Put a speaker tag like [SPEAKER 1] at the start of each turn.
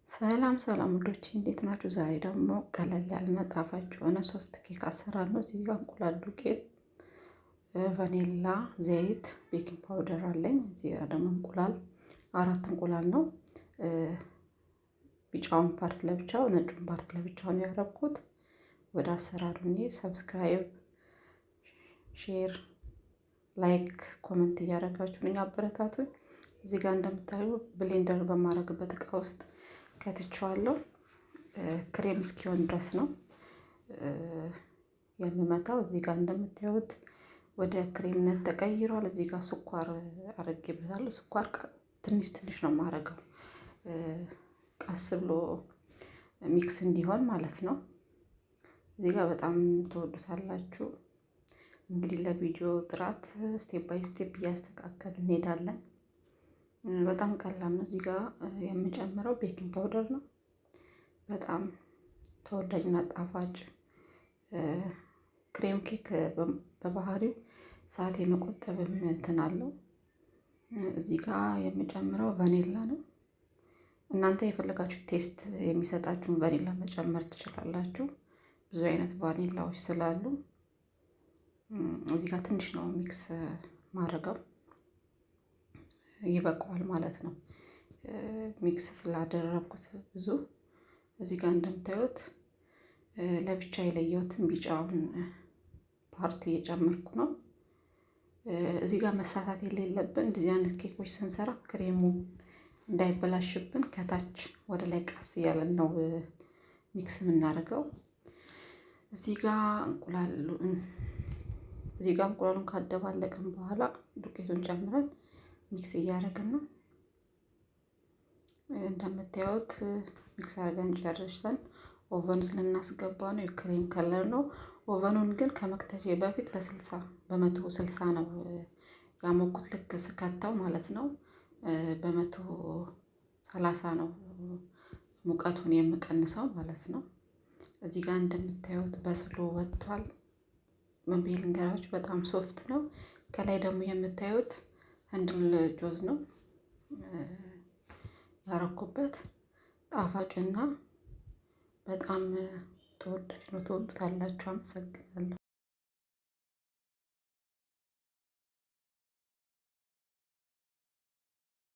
[SPEAKER 1] ሰላም ሰላም ውዶቼ እንዴት ናችሁ? ዛሬ ደግሞ ቀለል ያለና ጣፋጭ የሆነ ሶፍት ኬክ አሰራር ነው። እዚህ ጋር እንቁላል ዱቄት፣ ቫኒላ፣ ዘይት፣ ቤኪንግ ፓውደር አለኝ። እዚህ ጋር ደግሞ እንቁላል 4 እንቁላል ነው። ቢጫውን ፓርት ለብቻው ነጩን ፓርት ለብቻው ነው ያደረኩት። ወደ አሰራሩ ሰብስክራይብ፣ ሼር፣ ላይክ፣ ኮመንት እያደረጋችሁ ነኝ አበረታቱኝ። እዚህ ጋር እንደምታዩ ብሌንደር በማድረግበት እቃ ውስጥ ከትቼዋለሁ። ክሬም እስኪሆን ድረስ ነው የምመታው። እዚህ ጋር እንደምታዩት ወደ ክሬምነት ተቀይሯል። እዚህ ጋር ስኳር አድርጌበታለሁ። ስኳር ትንሽ ትንሽ ነው የማደርገው፣ ቀስ ብሎ ሚክስ እንዲሆን ማለት ነው። እዚህ ጋር በጣም ትወዱታላችሁ። እንግዲህ ለቪዲዮ ጥራት ስቴፕ ባይ ስቴፕ እያስተካከል እንሄዳለን። በጣም ቀላል ነው። እዚህ ጋር የምጨምረው ቤኪንግ ፓውደር ነው። በጣም ተወዳጅና ጣፋጭ ክሬም ኬክ በባህሪው ሰዓት የመቆጠብ እንትን አለው። እዚህ ጋር የምጨምረው ቫኒላ ነው። እናንተ የፈለጋችሁ ቴስት የሚሰጣችሁን ቫኒላ መጨመር ትችላላችሁ። ብዙ አይነት ቫኒላዎች ስላሉ እዚህ ጋር ትንሽ ነው ሚክስ ማድረገው፣ ይበቃዋል ማለት ነው። ሚክስ ስላደረኩት ብዙ እዚህ ጋር እንደምታዩት ለብቻ የለየሁትን ቢጫውን ፓርቲ እየጨመርኩ ነው። እዚህ ጋር መሳሳት የሌለብን እንደዚህ አይነት ኬኮች ስንሰራ ክሬሙ እንዳይበላሽብን ከታች ወደ ላይ ቀስ እያለን ነው ሚክስ የምናደርገው። እዚህ ጋር እንቁላሉን ካደባለቅን በኋላ ዱቄቱን ጨምረን ሚክስ እያደረግን ነው። እንደምታዩት ሚክስ አድርገን ጨርሰን ኦቨን ውስጥ ልናስገባ ነው። የክሬም ከለር ነው። ኦቨኑን ግን ከመክተቴ በፊት በ160 ነው ያሞኩት። ልክ ስከተው ማለት ነው በ130 ነው ሙቀቱን የምቀንሰው ማለት ነው። እዚህ ጋር እንደምታዩት በስሎ ወጥቷል። ምን ብዬ ልንገራችሁ፣ በጣም ሶፍት ነው። ከላይ ደግሞ የምታዩት ህንድል ጆዝ ነው ያረኩበት። ጣፋጭና በጣም ተወዳጅ ነው። ትወዱታላችሁ። አመሰግናለሁ።